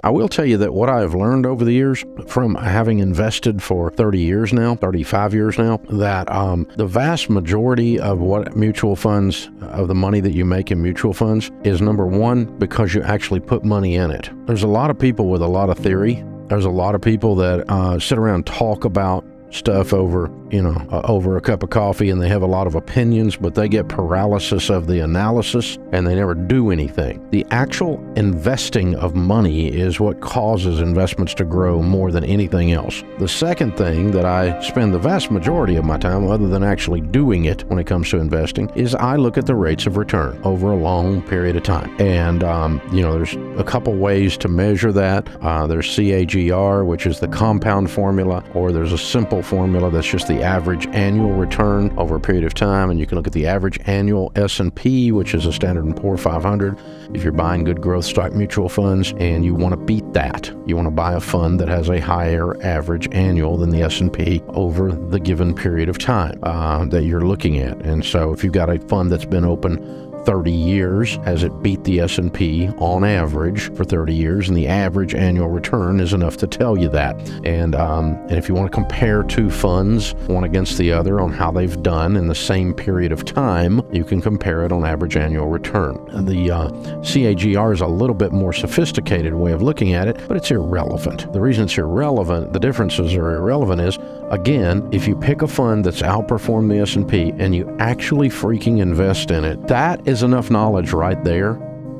I will tell you that what I have learned over the years from having invested for 35 years now, that the vast majority of what mutual funds, of the money that you make in mutual funds, is number one, because you actually put money in it. There's a lot of people with a lot of theory. There's a lot of people that sit around and talk about stuff over a cup of coffee, and they have a lot of opinions, but they get paralysis of the analysis and they never do anything. The actual investing of money is what causes investments to grow more than anything else. The second thing that I spend the vast majority of my time, other than actually doing it when it comes to investing, is I look at the rates of return over a long period of time. And, there's a couple ways to measure that. There's CAGR, which is the compound formula, or there's a simple formula that's just the average annual return over a period of time. And you can look at the average annual S&P, which is a Standard & Poor's 500. If you're buying good growth stock mutual funds and you want to beat that, you want to buy a fund that has a higher average annual than the S&P over the given period of time that you're looking at. And so if you've got a fund that's been open 30 years, has it beat the S&P on average for 30 years, and the average annual return is enough to tell you that. And if you want to compare two funds, one against the other, on how they've done in the same period of time, you can compare it on average annual return. The CAGR is a little bit more sophisticated way of looking at it, but it's irrelevant. The reason it's irrelevant, the differences are irrelevant, is, again, if you pick a fund that's outperformed the S&P and you actually freaking invest in it, that is enough knowledge right there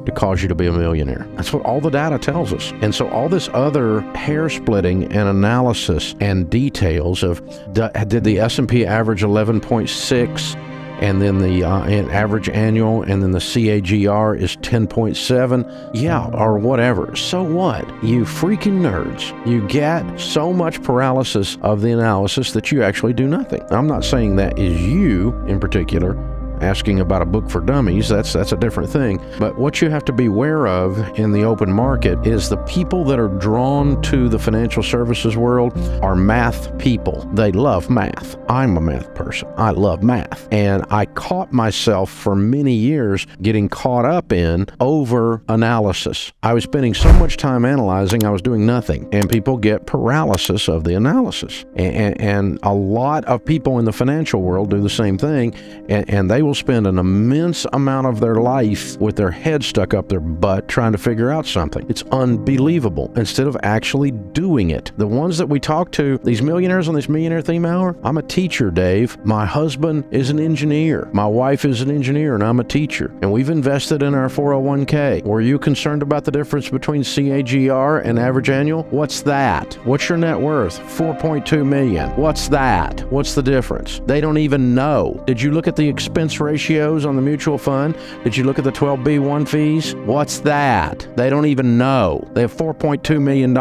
to cause you to be a millionaire. That's what all the data tells us. And so all this other hair splitting and analysis and details of did the S&P average 11.6 and then the average annual, and then the CAGR is 10.7, yeah, or whatever. So what? You freaking nerds. You get so much paralysis of the analysis that you actually do nothing. I'm not saying that is you in particular. Asking about a book for dummies, that's a different thing. But what you have to be aware of in the open market is the people that are drawn to the financial services world are math people. They love math. I'm a math person. I love math. And I caught myself for many years getting caught up in over analysis. I was spending so much time analyzing, I was doing nothing. And people get paralysis of the analysis. And a lot of people in the financial world do the same thing, and they will spend an immense amount of their life with their head stuck up their butt trying to figure out something. It's unbelievable, instead of actually doing it. The ones that we talk to, these millionaires on this Millionaire Theme Hour, I'm a teacher, Dave. My husband is an engineer. My wife is an engineer, and I'm a teacher. And we've invested in our 401k. Were you concerned about the difference between CAGR and average annual? What's that? What's your net worth? $4.2 million. What's that? What's the difference? They don't even know. Did you look at the expense ratios on the mutual fund? Did you look at the 12B1 fees? What's that? They don't even know. They have $4.2 million.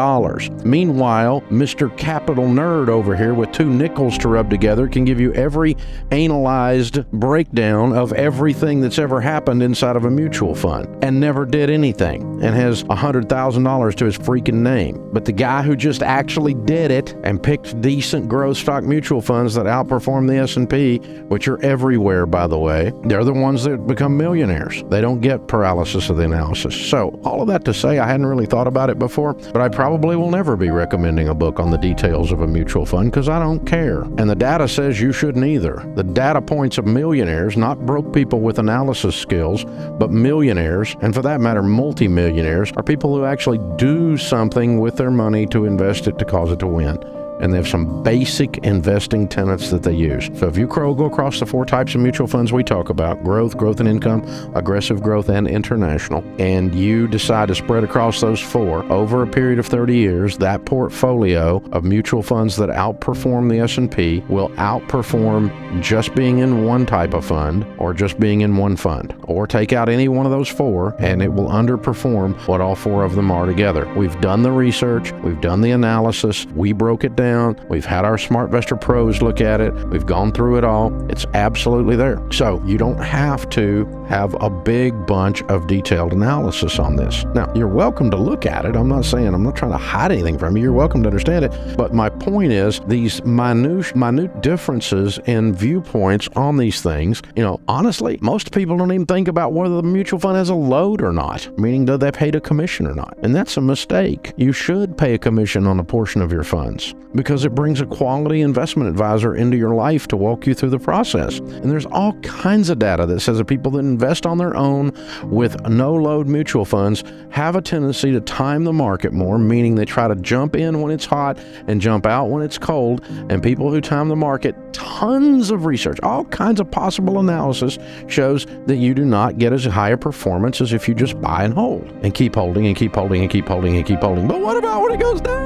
Meanwhile, Mr. Capital Nerd over here with two nickels to rub together can give you every analyzed breakdown of everything that's ever happened inside of a mutual fund and never did anything and has $100,000 to his freaking name. But the guy who just actually did it and picked decent growth stock mutual funds that outperform the S&P, which are everywhere, by the way, they're the ones that become millionaires. They don't get paralysis of the analysis. So all of that to say, I hadn't really thought about it before, but I probably will never be recommending a book on the details of a mutual fund because I don't care. And the data says you shouldn't either. The data points of millionaires, not broke people with analysis skills, but millionaires, and for that matter, multimillionaires, are people who actually do something with their money to invest it to cause it to win. And they have some basic investing tenets that they use. So if you go across the four types of mutual funds we talk about, growth and income, aggressive growth, and international, and you decide to spread across those four over a period of 30 years, that portfolio of mutual funds that outperform the S&P will outperform just being in one type of fund or just being in one fund. Or take out any one of those four and it will underperform what all four of them are together. We've done the research, we've done the analysis, we broke it down down. We've had our SmartVestor pros look at it. We've gone through it all. It's absolutely there. So you don't have to have a big bunch of detailed analysis on this. Now, you're welcome to look at it. I'm not trying to hide anything from you. You're welcome to understand it. But my point is these minute differences in viewpoints on these things, honestly, most people don't even think about whether the mutual fund has a load or not, meaning do they pay a commission or not? And that's a mistake. You should pay a commission on a portion of your funds because it brings a quality investment advisor into your life to walk you through the process. And there's all kinds of data that says that people that invest on their own with no-load mutual funds have a tendency to time the market more, meaning they try to jump in when it's hot and jump out when it's cold. And people who time the market, tons of research, all kinds of possible analysis shows that you do not get as high a performance as if you just buy and hold and keep holding and keep holding and keep holding and keep holding. But what about when it goes down?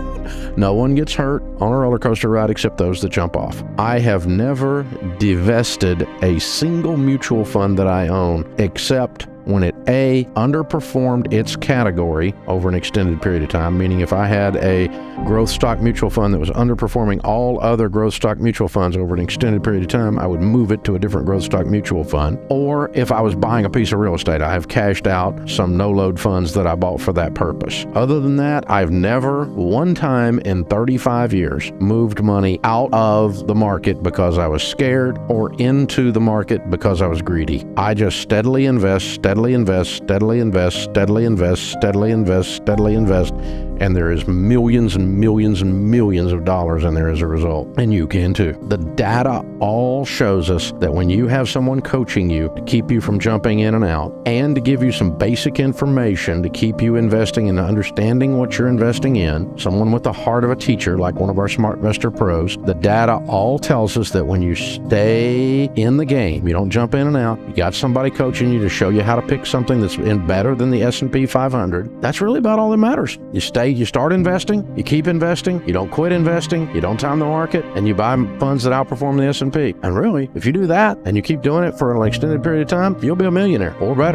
No one gets hurt on a roller coaster ride except those that jump off. I have never divested a single mutual fund that I own except when it underperformed its category over an extended period of time, meaning if I had a growth stock mutual fund that was underperforming all other growth stock mutual funds over an extended period of time, I would move it to a different growth stock mutual fund. Or if I was buying a piece of real estate, I have cashed out some no-load funds that I bought for that purpose. Other than that, I've never one time in 35 years moved money out of the market because I was scared or into the market because I was greedy. I just steadily invest, steadily invest, steadily invest, steadily invest, steadily invest, steadily invest, and there is millions and millions and millions of dollars in there as a result. And you can too. The data all shows us that when you have someone coaching you to keep you from jumping in and out and to give you some basic information to keep you investing and understanding what you're investing in, someone with the heart of a teacher like one of our SmartVestor pros, the data all tells us that when you stay in the game, you don't jump in and out, you got somebody coaching you to show you how to pick something that's in better than the S&P 500, that's really about all that matters. You start investing, you keep investing, you don't quit investing, you don't time the market, and you buy funds that outperform the S&P. And really, if you do that and you keep doing it for an extended period of time, you'll be a millionaire or better.